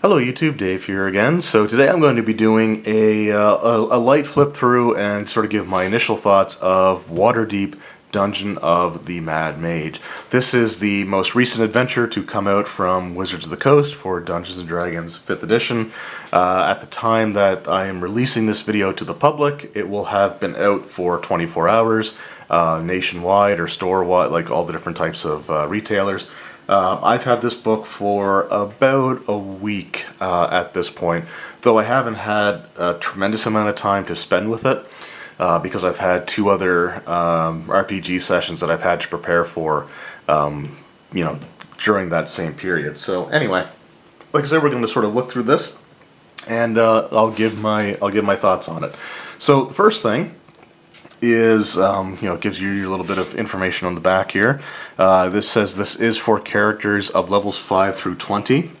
Hello YouTube, Dave here again. So today I'm going to be doing a light flip through and sort of give my initial thoughts of Waterdeep Dungeon of the Mad Mage. This is the most recent adventure to come out from Wizards of the Coast for Dungeons & Dragons 5th edition. At the time that I am releasing this video to the public, it will have been out for 24 hours nationwide or store-wide, like all the different types of retailers. I've had this book for about a week at this point, though I haven't had a tremendous amount of time to spend with it because I've had two other RPG sessions that I've had to prepare for, during that same period. So anyway, like I said, we're going to sort of look through this, and I'll give my thoughts on it. So the first thing is, it gives you a little bit of information on the back here. This says this is for characters of levels 5 through 20.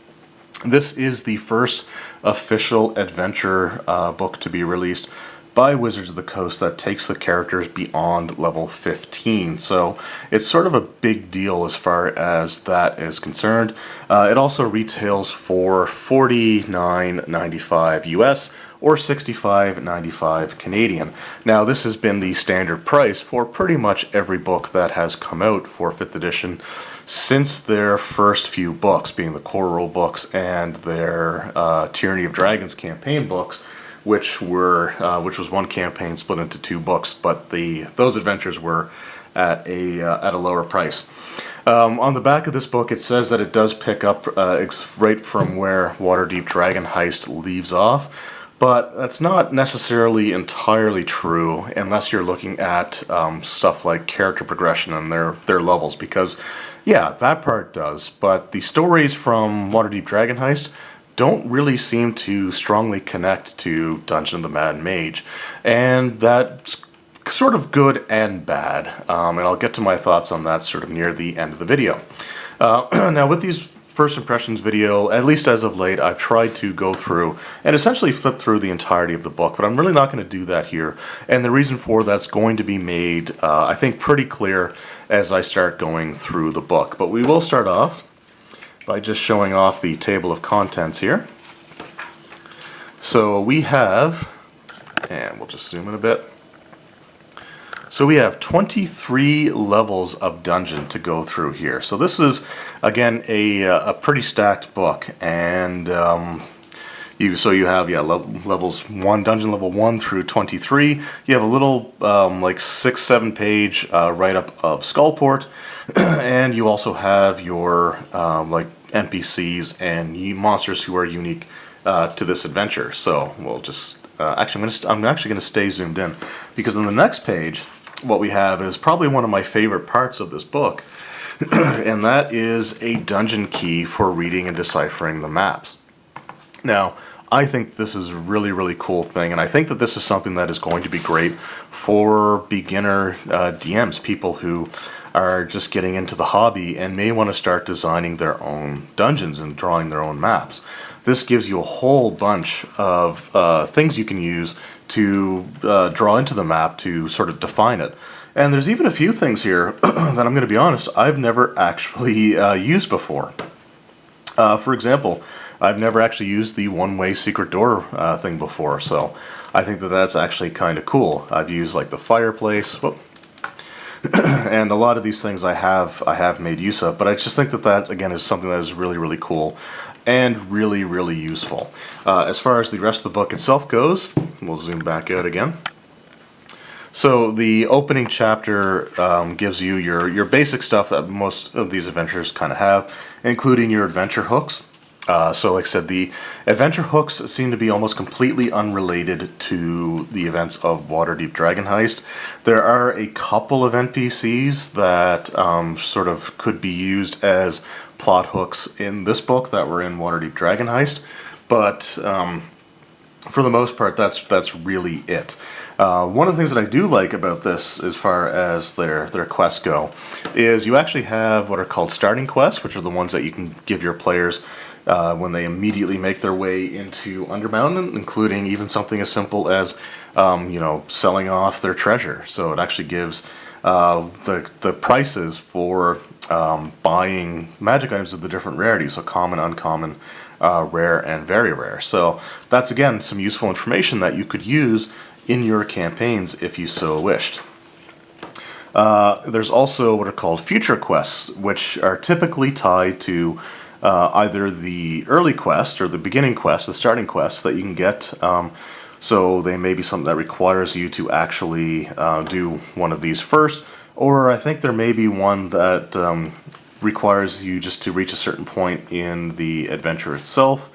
This is the first official adventure book to be released by Wizards of the Coast that takes the characters beyond level 15. So it's sort of a big deal as far as that is concerned. It also retails for $49.95 US or $65.95 Canadian. Now this has been the standard price for pretty much every book that has come out for 5th edition since their first few books, being the core rule books and their Tyranny of Dragons campaign books, which was one campaign split into two books, but those adventures were at a lower price. On the back of this book, it says that it does pick up right from where Waterdeep Dragon Heist leaves off, but that's not necessarily entirely true unless you're looking at stuff like character progression and their levels, because yeah, that part does, but the stories from Waterdeep Dragon Heist don't really seem to strongly connect to Dungeon of the Mad Mage, and that's sort of good and bad, and I'll get to my thoughts on that sort of near the end of the video. Now with these first impressions video, at least as of late, I've tried to go through and essentially flip through the entirety of the book, but I'm really not going to do that here, and the reason for that's going to be made, I think, pretty clear as I start going through the book. But we will start off by just showing off the table of contents here. So we have, and we'll just zoom in a bit. So we have 23 levels of dungeon to go through here. So this is, again, a pretty stacked book, and you have levels dungeon level 1 through 23. You have a little like 6-7 page write-up of Skullport, and you also have your like NPCs and monsters who are unique to this adventure. So we'll just I'm actually going to stay zoomed in, because on the next page what we have is probably one of my favorite parts of this book, and that is a dungeon key for reading and deciphering the maps. Now, I think this is a really, really cool thing, and I think that this is something that is going to be great for beginner DMs, people who are just getting into the hobby and may want to start designing their own dungeons and drawing their own maps. This gives you a whole bunch of things you can use to draw into the map to sort of define it. And there's even a few things here that I'm going to be honest, I've never actually used before. For example, I've never actually used the one-way secret door thing before, so I think that that's actually kind of cool. I've used like the fireplace, and a lot of these things I have made use of, but I just think that again is something that is really, really cool and really, really useful. As far as the rest of the book itself goes, we'll zoom back out again. So the opening chapter gives you your basic stuff that most of these adventures kind of have, including your adventure hooks. So like I said, the adventure hooks seem to be almost completely unrelated to the events of Waterdeep Dragon Heist. There are a couple of NPCs that sort of could be used as plot hooks in this book that were in Waterdeep Dragon Heist, but for the most part, that's really it. One of the things that I do like about this, as far as their quests go, is you actually have what are called starting quests, which are the ones that you can give your players when they immediately make their way into Undermountain, including even something as simple as selling off their treasure. So it actually gives the prices for buying magic items of the different rarities, so common, uncommon, rare, and very rare. So that's again some useful information that you could use in your campaigns if you so wished. There's also what are called future quests, which are typically tied to either the early quest or the beginning quest, the starting quest that you can get. So they may be something that requires you to actually do one of these first, or I think there may be one that requires you just to reach a certain point in the adventure itself,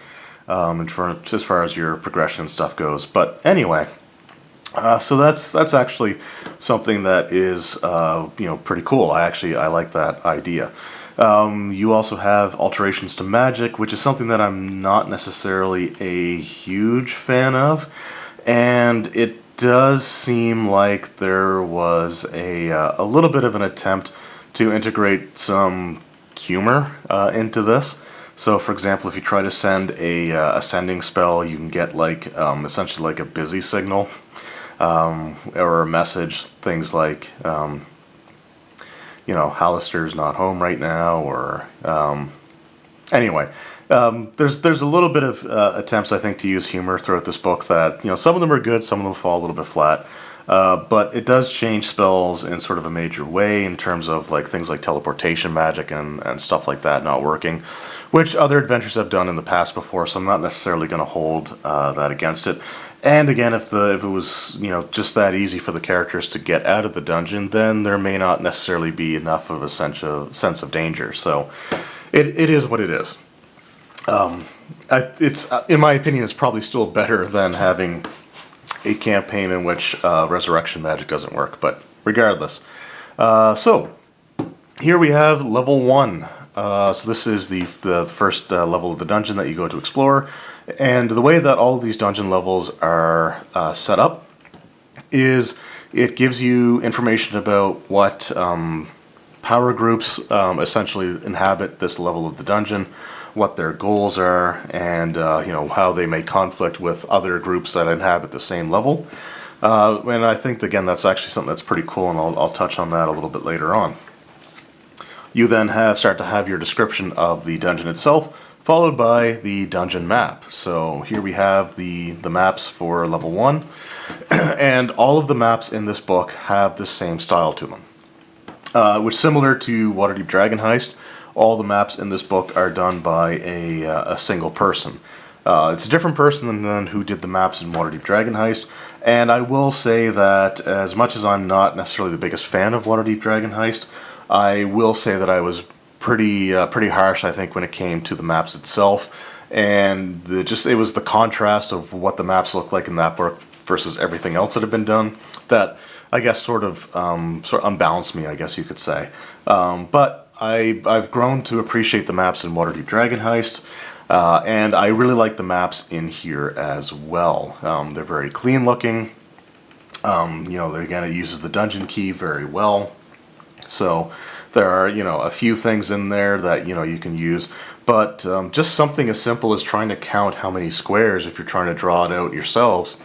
as far as your progression and stuff goes. But anyway, so that's actually something that is pretty cool. I like that idea. You also have alterations to magic, which is something that I'm not necessarily a huge fan of, and it does seem like there was a little bit of an attempt to integrate some humor into this. So, for example, if you try to send a ascending spell, you can get like essentially like a busy signal. Or a message, things like, Hallister's not home right now, or anyway, there's a little bit of attempts, I think, to use humor throughout this book that, some of them are good, some of them fall a little bit flat, but it does change spells in sort of a major way in terms of like things like teleportation magic and stuff like that not working, which other adventures have done in the past before, so I'm not necessarily going to hold that against it. And again, if it was just that easy for the characters to get out of the dungeon, then there may not necessarily be enough of a sense of danger. So it is what it is. It's in my opinion, it's probably still better than having a campaign in which resurrection magic doesn't work. But regardless, so here we have level 1. So this is the first level of the dungeon that you go to explore. And the way that all of these dungeon levels are set up is it gives you information about what power groups essentially inhabit this level of the dungeon, what their goals are, and how they may conflict with other groups that inhabit the same level. And I think, again, that's actually something that's pretty cool, and I'll touch on that a little bit later on. You then start to have your description of the dungeon itself, followed by the dungeon map. So here we have the maps for level 1, and all of the maps in this book have the same style to them. Which, similar to Waterdeep Dragon Heist, all the maps in this book are done by a single person. It's a different person than who did the maps in Waterdeep Dragon Heist, and I will say that as much as I'm not necessarily the biggest fan of Waterdeep Dragon Heist, I will say that I was pretty harsh, I think, when it came to the maps itself, and it was the contrast of what the maps look like in that book versus everything else that had been done that I guess sort of unbalanced me, I guess you could say. But I've grown to appreciate the maps in Waterdeep Dragon Heist, and I really like the maps in here as well. They're very clean looking. Again, it uses the dungeon key very well. So there are, a few things in there that, you can use, but just something as simple as trying to count how many squares, if you're trying to draw it out yourselves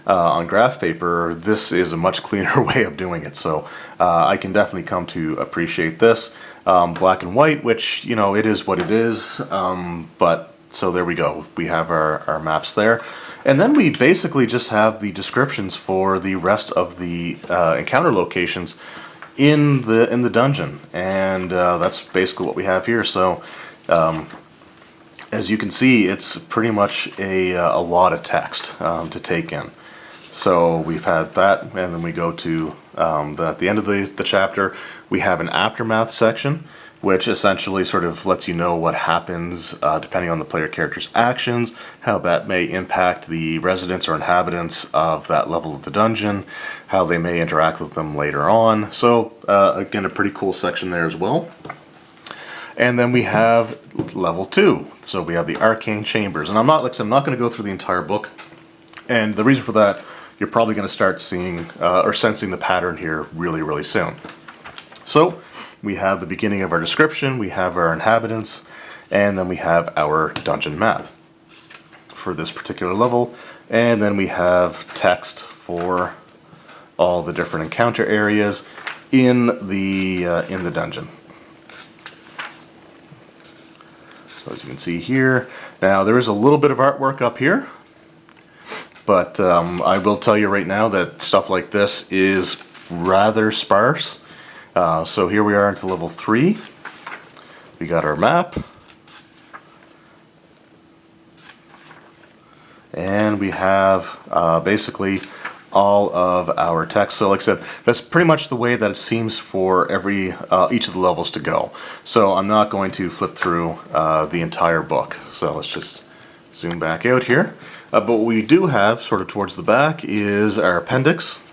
on graph paper, this is a much cleaner way of doing it. So I can definitely come to appreciate this. Black and white, which, it is what it is, but so there we go. We have our maps there. And then we basically just have the descriptions for the rest of the encounter locations in the dungeon, and that's basically what we have here. So as you can see, it's pretty much a lot of text to take in. So we've had that, and then we go to at the end of the chapter, we have an aftermath section, which essentially sort of lets you know what happens depending on the player character's actions, how that may impact the residents or inhabitants of that level of the dungeon, how they may interact with them later on. So again, a pretty cool section there as well. And then we have level 2. So we have the arcane chambers, and I'm not going to go through the entire book. And the reason for that, you're probably going to start seeing or sensing the pattern here really, really soon. So we have the beginning of our description, we have our inhabitants, and then we have our dungeon map for this particular level, and then we have text for all the different encounter areas, in the dungeon. So as you can see here, now there is a little bit of artwork up here, but I will tell you right now that stuff like this is rather sparse. So here we are into level 3. We got our map, and we have basically all of our text. So like I said, that's pretty much the way that it seems for each of the levels to go. So I'm not going to flip through the entire book. So let's just zoom back out here. But what we do have sort of towards the back is our appendix.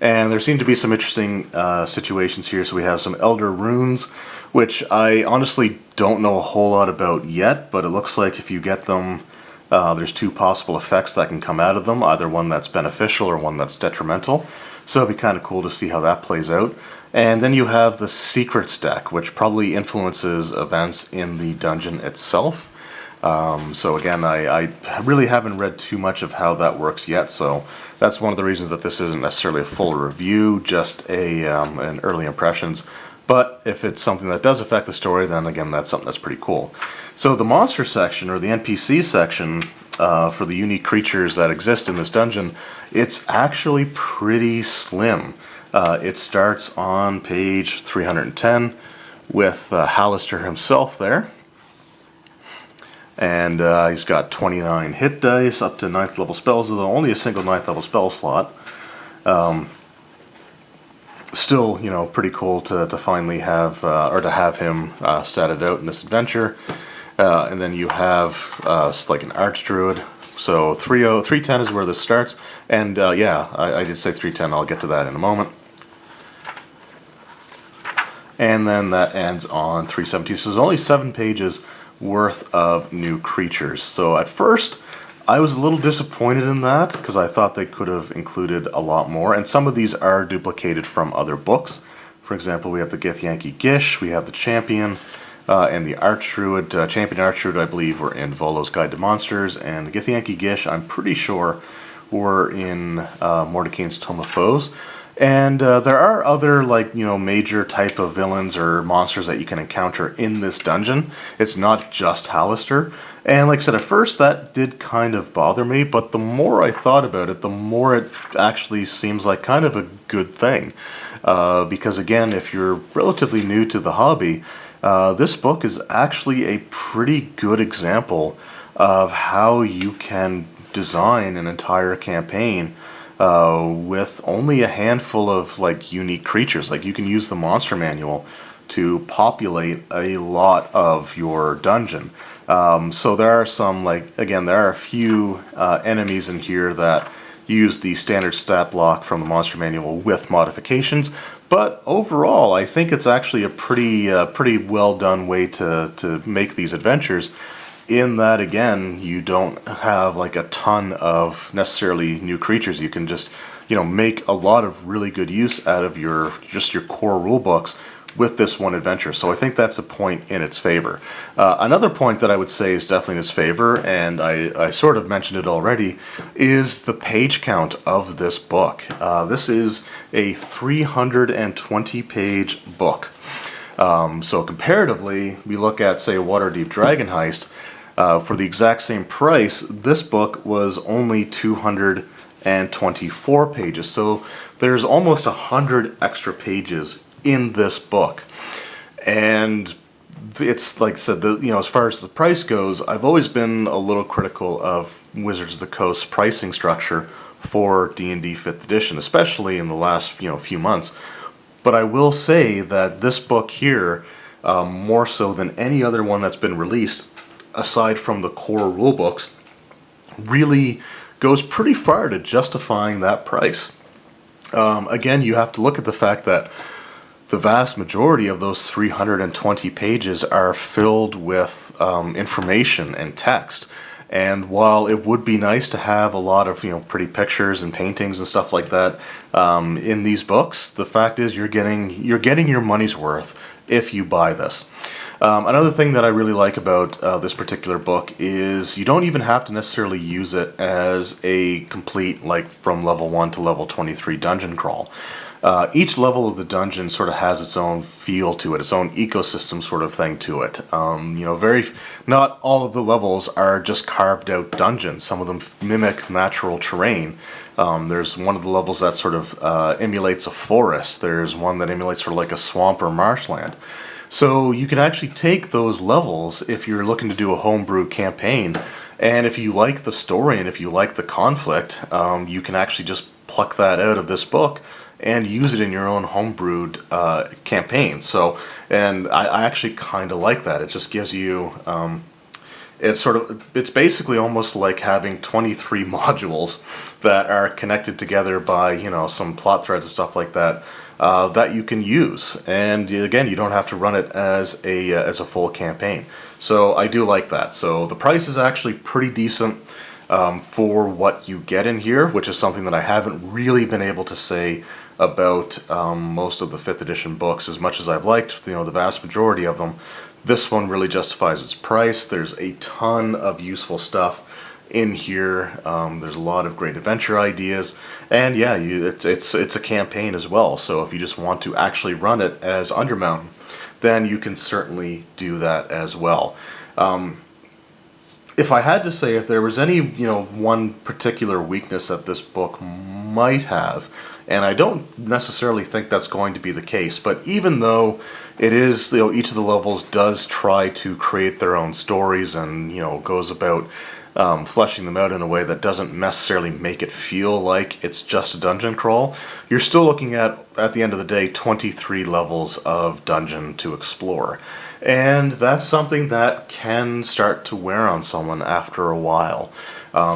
And there seem to be some interesting situations here. So we have some Elder Runes, which I honestly don't know a whole lot about yet, but it looks like if you get them, there's 2 possible effects that can come out of them, either one that's beneficial or one that's detrimental. So it'd be kind of cool to see how that plays out. And then you have the Secrets deck, which probably influences events in the dungeon itself. So again, I really haven't read too much of how that works yet, so that's one of the reasons that this isn't necessarily a full review, just an early impressions. But if it's something that does affect the story, then again, that's something that's pretty cool. So the monster section, or the NPC section, for the unique creatures that exist in this dungeon, it's actually pretty slim. It starts on page 310 with Hallister himself there. And he's got 29 hit dice, up to 9th level spells, although only a single 9th level spell slot. Still, you know, pretty cool to finally have, or to have him statted out in this adventure. And then you have like an Archdruid. So 310 is where this starts. And yeah, I did say 310, I'll get to that in a moment. And then that ends on 317. So there's only 7 pages worth of new creatures. So at first I was a little disappointed in that, because I thought they could have included a lot more, and some of these are duplicated from other books. For example, we have the Githyanki Gish, we have the Champion, and the Archdruid. Champion and Archdruid, I believe, were in Volo's Guide to Monsters, and the Githyanki Gish, I'm pretty sure, were in Mordecai's Tome of Foes. And there are other, like, you know, major type of villains or monsters that you can encounter in this dungeon. It's not just Hallister. And like I said, at first that did kind of bother me, but the more I thought about it, the more it actually seems like kind of a good thing. Because again, if you're relatively new to the hobby, this book is actually a pretty good example of how you can design an entire campaign with only a handful of like unique creatures. Like, you can use the monster manual to populate a lot of your dungeon. So there are some, like, again, there are a few enemies in here that use the standard stat block from the monster manual with modifications, but overall I think it's actually a pretty well done way to make these adventures, in that, again, you don't have like a ton of necessarily new creatures. You can just, you know, make a lot of really good use out of your core rule books with this one adventure. So I think that's a point in its favor. Another point that I would say is definitely in its favor, and I sort of mentioned it already, is the page count of this book. This is a 320 page book. So comparatively, we look at, say, a Waterdeep Dragon Heist. For the exact same price, this book was only 224 pages. So there's almost 100 extra pages in this book. And it's, like I said, you know, as far as the price goes, I've always been a little critical of Wizards of the Coast's pricing structure for D&D 5th edition, especially in the last, you know, few months. But I will say that this book here, more so than any other one that's been released, aside from the core rulebooks, really goes pretty far to justifying that price. Again, you have to look at the fact that the vast majority of those 320 pages are filled with information and text. And while it would be nice to have a lot of, you know, pretty pictures and paintings and stuff like that in these books, the fact is you're getting your money's worth if you buy this. Another thing that I really like about this particular book is you don't even have to necessarily use it as a complete, like, from level 1 to level 23 dungeon crawl. each level of the dungeon sort of has its own feel to it, its own ecosystem sort of thing to it. Not all of the levels are just carved out dungeons. Some of them mimic natural terrain. There's one of the levels that sort of emulates a forest. There's one that emulates sort of like a swamp or marshland. So you can actually take those levels if you're looking to do a homebrew campaign, and if you like the story and if you like the conflict, you can actually just pluck that out of this book and use it in your own homebrewed campaign. So, and I actually kind of like that. It just gives you, it's basically almost like having 23 modules that are connected together by, some plot threads and stuff like that. That you can use, and again, you don't have to run it as a full campaign. So I do like that. So the price is actually pretty decent for what you get in here, which is something that I haven't really been able to say about most of the 5th edition books. As much as I've liked, the vast majority of them, this one really justifies its price. There's a ton of useful stuff in here. There's a lot of great adventure ideas, and yeah, it's a campaign as well. So if you just want to actually run it as Undermountain, then you can certainly do that as well. If I had to say, if there was any one particular weakness that this book might have, and I don't necessarily think that's going to be the case, but even though it is, each of the levels does try to create their own stories and goes about fleshing them out in a way that doesn't necessarily make it feel like it's just a dungeon crawl, you're still looking at the end of the day, 23 levels of dungeon to explore. And that's something that can start to wear on someone after a while.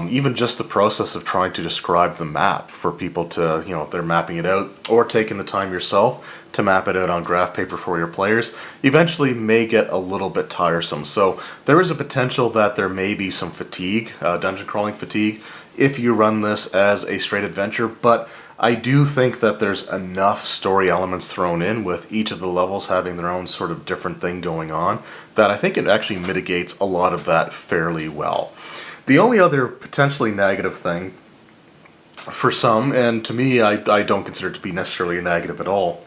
Even just the process of trying to describe the map for people to, if they're mapping it out, or taking the time yourself to map it out on graph paper for your players, eventually may get a little bit tiresome. So there is a potential that there may be some fatigue, dungeon crawling fatigue, if you run this as a straight adventure, but I do think that there's enough story elements thrown in with each of the levels having their own sort of different thing going on that I think it actually mitigates a lot of that fairly well. The only other potentially negative thing for some, and to me I don't consider it to be necessarily a negative at all,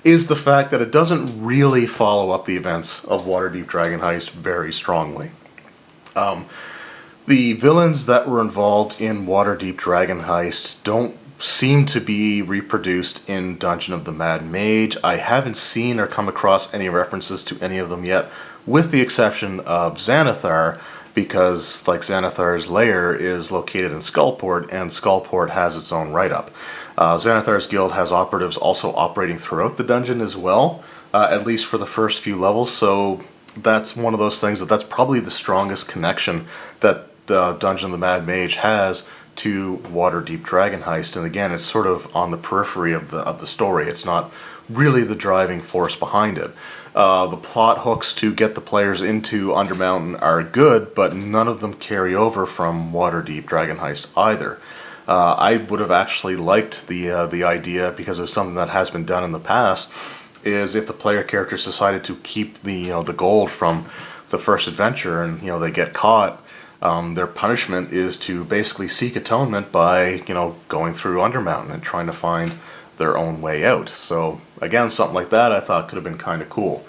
is the fact that it doesn't really follow up the events of Waterdeep Dragon Heist very strongly. The villains that were involved in Waterdeep Dragon Heist don't seem to be reproduced in Dungeon of the Mad Mage. I haven't seen or come across any references to any of them yet, with the exception of Xanathar, because like Xanathar's lair is located in Skullport, and Skullport has its own write-up. Xanathar's guild has operatives also operating throughout the dungeon as well, at least for the first few levels, so that's one of those things that's probably the strongest connection that the Dungeon of the Mad Mage has to Waterdeep Dragon Heist, and again, it's sort of on the periphery of the story. It's not really the driving force behind it. The plot hooks to get the players into Undermountain are good, but none of them carry over from Waterdeep Dragon Heist either. I would have actually liked the idea, because of something that has been done in the past, is if the player characters decided to keep the the gold from the first adventure and they get caught, their punishment is to basically seek atonement by going through Undermountain and trying to find their own way out. So again, something like that I thought could have been kind of cool.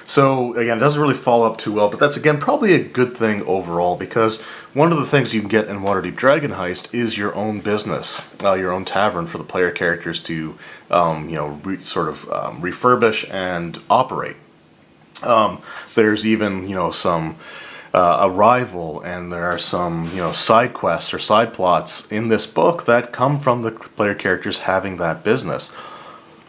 So again, it doesn't really follow up too well, but that's again probably a good thing overall, because one of the things you can get in Waterdeep Dragon Heist is your own business, your own tavern for the player characters to refurbish and operate. There's even some a rival, and there are some side quests or side plots in this book that come from the player characters having that business.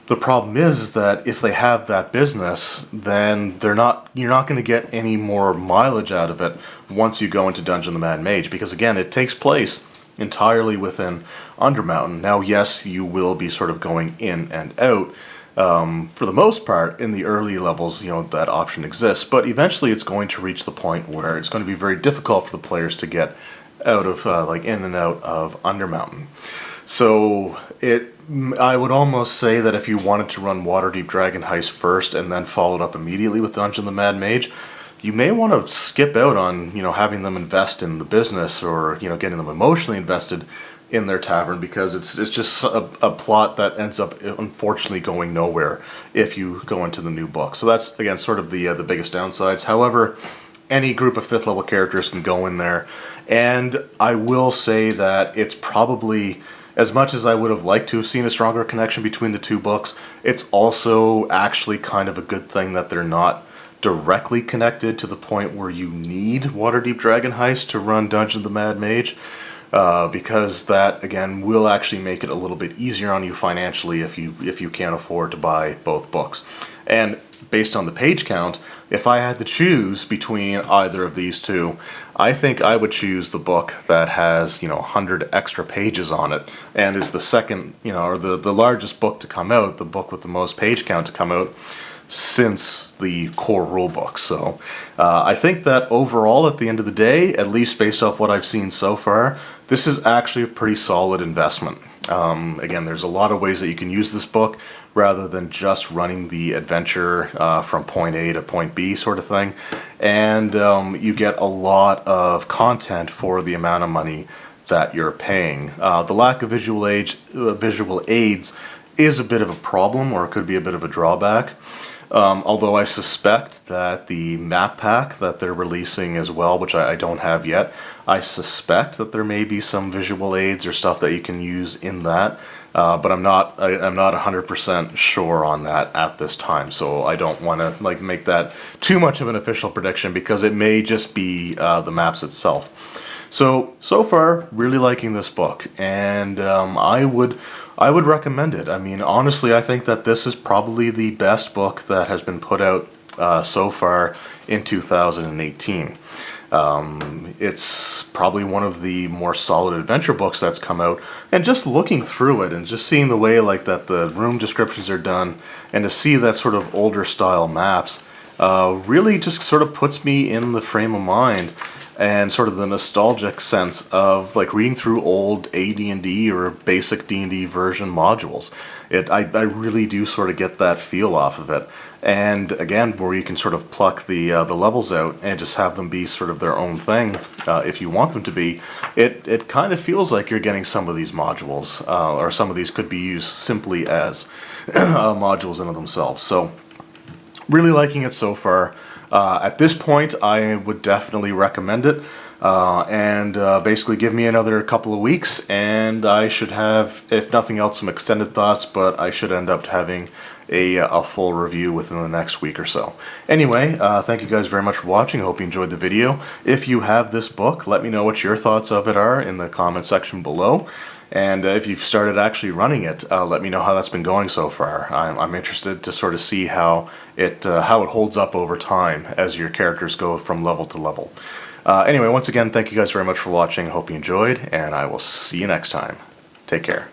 The problem is that if they have that business, then you're not going to get any more mileage out of it once you go into Dungeon of the Mad Mage, because again, it takes place entirely within Undermountain. Now, yes, you will be sort of going in and out. For the most part, in the early levels, that option exists, but eventually it's going to reach the point where it's going to be very difficult for the players to get out of, in and out of Undermountain. So I would almost say that if you wanted to run Waterdeep Dragon Heist first and then followed up immediately with Dungeon of the Mad Mage, you may want to skip out on having them invest in the business, or getting them emotionally invested in their tavern, because it's just a plot that ends up unfortunately going nowhere if you go into the new book. So that's, again, sort of the biggest downsides. However, any group of 5th level characters can go in there, and I will say that it's probably, as much as I would have liked to have seen a stronger connection between the two books, it's also actually kind of a good thing that they're not directly connected to the point where you need Waterdeep Dragon Heist to run Dungeon of the Mad Mage, because that, again, will actually make it a little bit easier on you financially if you can't afford to buy both books. And based on the page count, if I had to choose between either of these two, I think I would choose the book that has, 100 extra pages on it, and is the second, or the largest book to come out, the book with the most page count to come out since the core rulebook. So I think that overall, at the end of the day, at least based off what I've seen so far, this is actually a pretty solid investment. Again, there's a lot of ways that you can use this book rather than just running the adventure from point A to point B sort of thing. And you get a lot of content for the amount of money that you're paying. The lack of visual aids is a bit of a problem, or it could be a bit of a drawback. Although I suspect that the map pack that they're releasing as well, which I don't have yet, I suspect that there may be some visual aids or stuff that you can use in that, but I'm not 100% sure on that at this time. So I don't want to make that too much of an official prediction, because it may just be the maps itself. So far, really liking this book, and I would recommend it. I mean, honestly, I think that this is probably the best book that has been put out so far in 2018. It's probably one of the more solid adventure books that's come out, and just looking through it and just seeing the way that the room descriptions are done, and to see that sort of older style maps, really just sort of puts me in the frame of mind and sort of the nostalgic sense of reading through old AD&D or basic D&D version modules. I really do sort of get that feel off of it. And again, where you can sort of pluck the levels out and just have them be sort of their own thing, if you want them to be, it kind of feels like you're getting some of these modules, or some of these could be used simply as modules in of themselves. So really liking it so far. At this point, I would definitely recommend it, and basically give me another couple of weeks, and I should have, if nothing else, some extended thoughts, but I should end up having a full review within the next week or so. Anyway, thank you guys very much for watching. I hope you enjoyed the video. If you have this book, let me know what your thoughts of it are in the comment section below. And if you've started actually running it, let me know how that's been going so far. I'm interested to sort of see how it holds up over time as your characters go from level to level. Anyway, once again, thank you guys very much for watching. I hope you enjoyed, and I will see you next time. Take care.